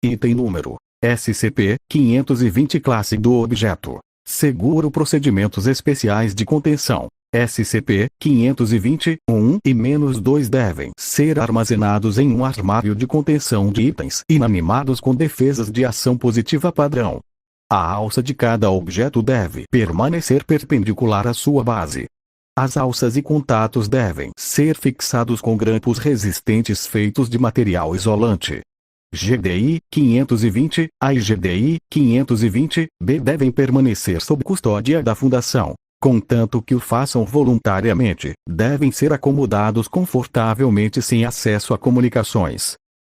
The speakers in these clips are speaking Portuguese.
Item número SCP-520 Classe do objeto: Seguro procedimentos especiais de contenção. SCP-520-1 e -2 devem ser armazenados em um armário de contenção de itens inanimados com defesas de ação positiva padrão. A alça de cada objeto deve permanecer perpendicular à sua base. As alças e contatos devem ser fixados com grampos resistentes feitos de material isolante. GDI 520-A e GDI 520-B devem permanecer sob custódia da Fundação, contanto que o façam voluntariamente. Devem ser acomodados confortavelmente sem acesso a comunicações.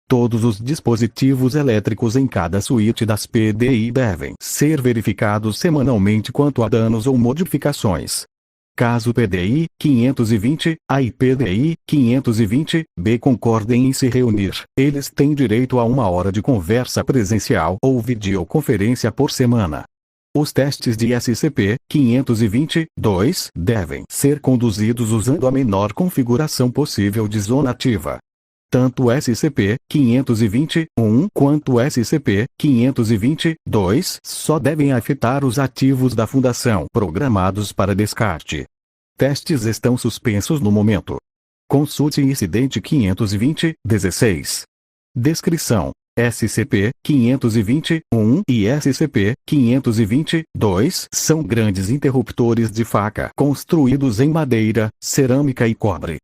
Todos os dispositivos elétricos em cada suíte das PDI devem ser verificados semanalmente quanto a danos ou modificações. Caso PDI 520-A e PDI 520-B concordem em se reunir, eles têm direito a 1 hora de conversa presencial ou videoconferência por semana. Os testes de SCP-520-2 devem ser conduzidos usando a menor configuração possível de zona ativa. Tanto SCP-520-1 quanto SCP-520-2 só devem afetar os ativos da Fundação programados para descarte. Testes estão suspensos no momento. Consulte Incidente 520-16. Descrição: SCP-520-1 e SCP-520-2 são grandes interruptores de faca construídos em madeira, cerâmica e cobre.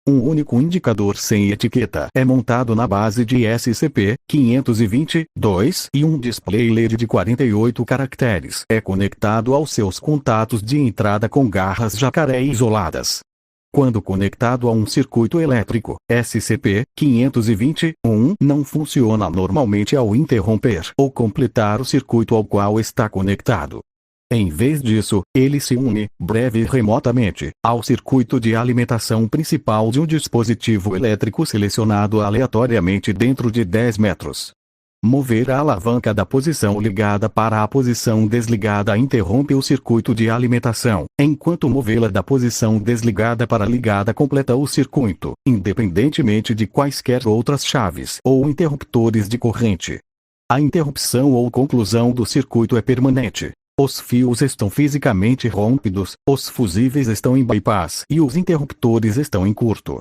Um único indicador sem etiqueta é montado na base de SCP-520-2 e um display LED de 48 caracteres é conectado aos seus contatos de entrada com garras jacaré isoladas. Quando conectado a um circuito elétrico, SCP-520-1 não funciona normalmente ao interromper ou completar o circuito ao qual está conectado. Em vez disso, ele se une, breve e remotamente, ao circuito de alimentação principal de um dispositivo elétrico selecionado aleatoriamente dentro de 10 metros. Mover a alavanca da posição ligada para a posição desligada interrompe o circuito de alimentação, enquanto movê-la da posição desligada para ligada completa o circuito, independentemente de quaisquer outras chaves ou interruptores de corrente. A interrupção ou conclusão do circuito é permanente. Os fios estão fisicamente rompidos, os fusíveis estão em bypass e os interruptores estão em curto.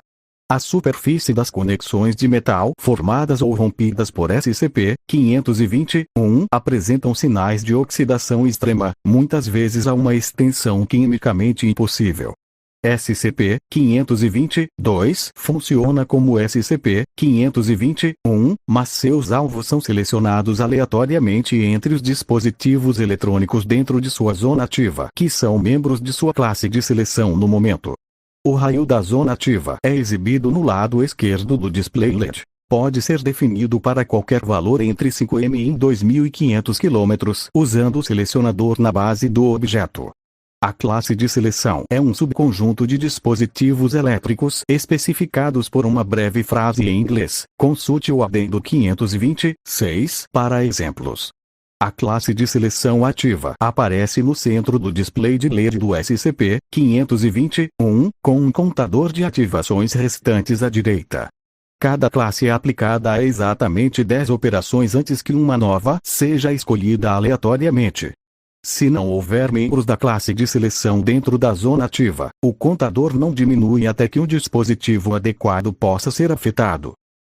A superfície das conexões de metal formadas ou rompidas por SCP-520-1 apresentam sinais de oxidação extrema, muitas vezes a uma extensão quimicamente impossível. SCP-520-2 funciona como SCP-520-1, mas seus alvos são selecionados aleatoriamente entre os dispositivos eletrônicos dentro de sua zona ativa, que são membros de sua classe de seleção no momento. O raio da zona ativa é exibido no lado esquerdo do display LED. Pode ser definido para qualquer valor entre 5 m e 2.500 km usando o selecionador na base do objeto. A classe de seleção é um subconjunto de dispositivos elétricos especificados por uma breve frase em inglês. Consulte o adendo 526 para exemplos. A classe de seleção ativa aparece no centro do display de LED do SCP-520-1, com um contador de ativações restantes à direita. Cada classe é aplicada a exatamente 10 operações antes que uma nova seja escolhida aleatoriamente. Se não houver membros da classe de seleção dentro da zona ativa, o contador não diminui até que um dispositivo adequado possa ser afetado.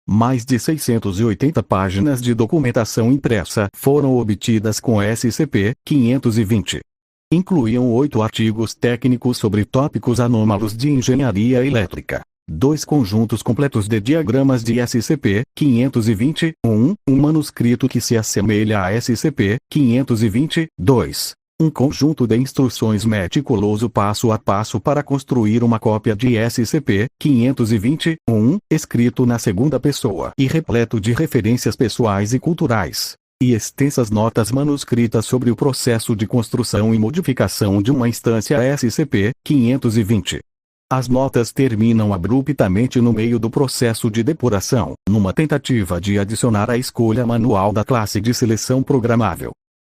Mais de 680 páginas de documentação impressa foram obtidas com SCP-520. Incluíam 8 artigos técnicos sobre tópicos anômalos de engenharia elétrica, 2 conjuntos completos de diagramas de SCP-520-1, um manuscrito que se assemelha a SCP-520-2. Um conjunto de instruções meticuloso passo a passo para construir uma cópia de SCP-520-1, escrito na segunda pessoa e repleto de referências pessoais e culturais, e extensas notas manuscritas sobre o processo de construção e modificação de uma instância SCP-520. As notas terminam abruptamente no meio do processo de depuração, numa tentativa de adicionar a escolha manual da classe de seleção programável.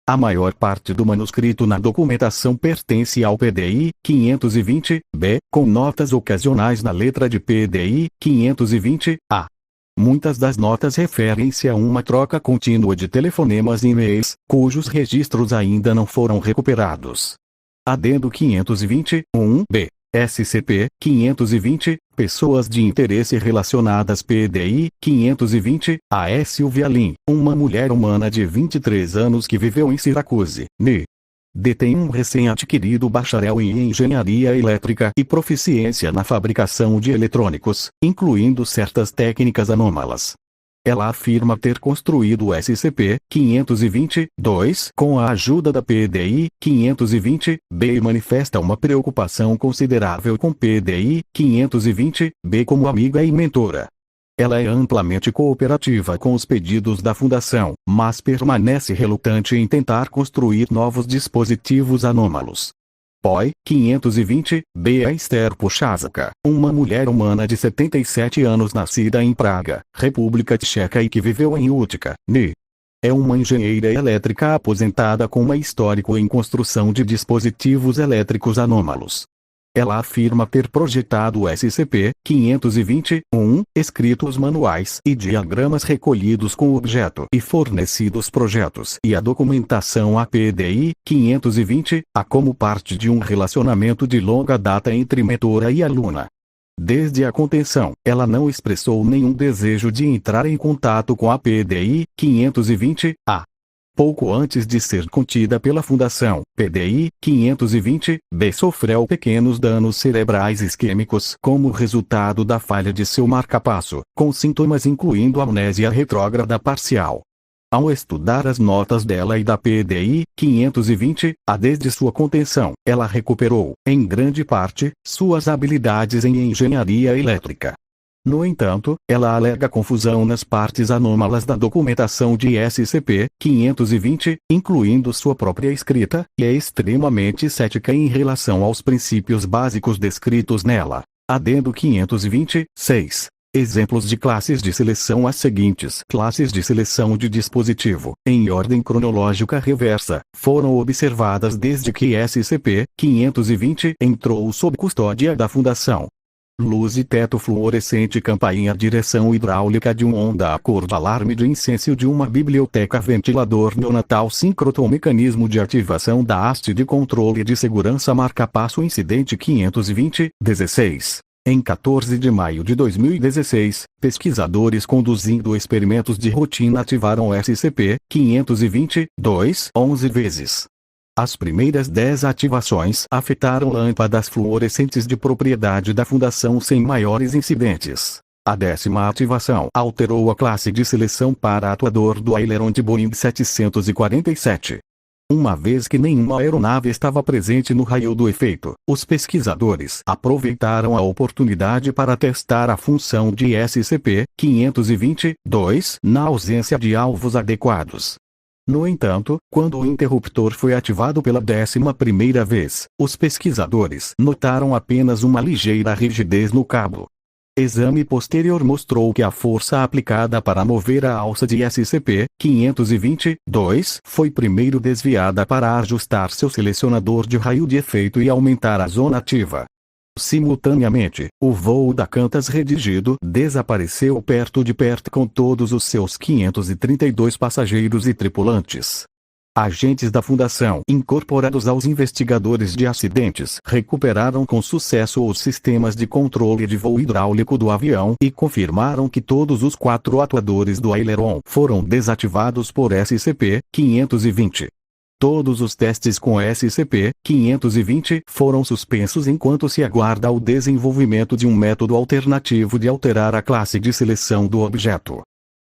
A maior parte do manuscrito na documentação pertence ao PDI 520-B, com notas ocasionais na letra de PDI 520-A. Muitas das notas referem-se a uma troca contínua de telefonemas e e-mails, cujos registros ainda não foram recuperados. Adendo 520-1-B. SCP-520, Pessoas de Interesse Relacionadas PDI, 520, A. Silvia Lin, uma mulher humana de 23 anos que viveu em Syracuse, NY. Detém um recém-adquirido bacharel em engenharia elétrica e proficiência na fabricação de eletrônicos, incluindo certas técnicas anômalas. Ela afirma ter construído o SCP-520-2 com a ajuda da PDI-520-B e manifesta uma preocupação considerável com PDI-520-B como amiga e mentora. Ela é amplamente cooperativa com os pedidos da Fundação, mas permanece relutante em tentar construir novos dispositivos anômalos. POI 520-B. Esther Puchazka, uma mulher humana de 77 anos nascida em Praga, República Tcheca e que viveu em Utica, NY. É uma engenheira elétrica aposentada com uma histórico em construção de dispositivos elétricos anômalos. Ela afirma ter projetado o SCP-520-1, escritos manuais e diagramas recolhidos com o objeto e fornecidos projetos e a documentação a PDI-520-A como parte de um relacionamento de longa data entre mentora e aluna. Desde a contenção, ela não expressou nenhum desejo de entrar em contato com a PDI-520-A. Pouco antes de ser contida pela Fundação, PDI-520-B sofreu pequenos danos cerebrais isquêmicos como resultado da falha de seu marcapasso, com sintomas incluindo amnésia retrógrada parcial. Ao estudar as notas dela e da PDI-520-A desde sua contenção, ela recuperou, em grande parte, suas habilidades em engenharia elétrica. No entanto, ela alega confusão nas partes anômalas da documentação de SCP-520, incluindo sua própria escrita, e é extremamente cética em relação aos princípios básicos descritos nela. Adendo 526. Exemplos de classes de seleção as seguintes classes de seleção de dispositivo, em ordem cronológica reversa, foram observadas desde que SCP-520 entrou sob custódia da Fundação. Luz e teto fluorescente, campainha, direção hidráulica de uma onda a cor, alarme de incêndio de uma biblioteca, ventilador neonatal, síncroton, mecanismo de ativação da haste de controle de segurança, marcapasso, incidente 520-16. Em 14 de maio de 2016, pesquisadores conduzindo experimentos de rotina ativaram SCP-520-2 11 vezes. As primeiras 10 ativações afetaram lâmpadas fluorescentes de propriedade da Fundação sem maiores incidentes. A 10ª ativação alterou a classe de seleção para atuador do aileron de Boeing 747. Uma vez que nenhuma aeronave estava presente no raio do efeito, os pesquisadores aproveitaram a oportunidade para testar a função de SCP-520-2 na ausência de alvos adequados. No entanto, quando o interruptor foi ativado pela 11ª vez, os pesquisadores notaram apenas uma ligeira rigidez no cabo. Exame posterior mostrou que a força aplicada para mover a alça de SCP-520-2 foi primeiro desviada para ajustar seu selecionador de raio de efeito e aumentar a zona ativa. Simultaneamente, o voo da Qantas redigido desapareceu perto com todos os seus 532 passageiros e tripulantes. Agentes da Fundação, incorporados aos investigadores de acidentes, recuperaram com sucesso os sistemas de controle de voo hidráulico do avião e confirmaram que todos os 4 atuadores do aileron foram desativados por SCP-520. Todos os testes com SCP-520 foram suspensos enquanto se aguarda o desenvolvimento de um método alternativo de alterar a classe de seleção do objeto.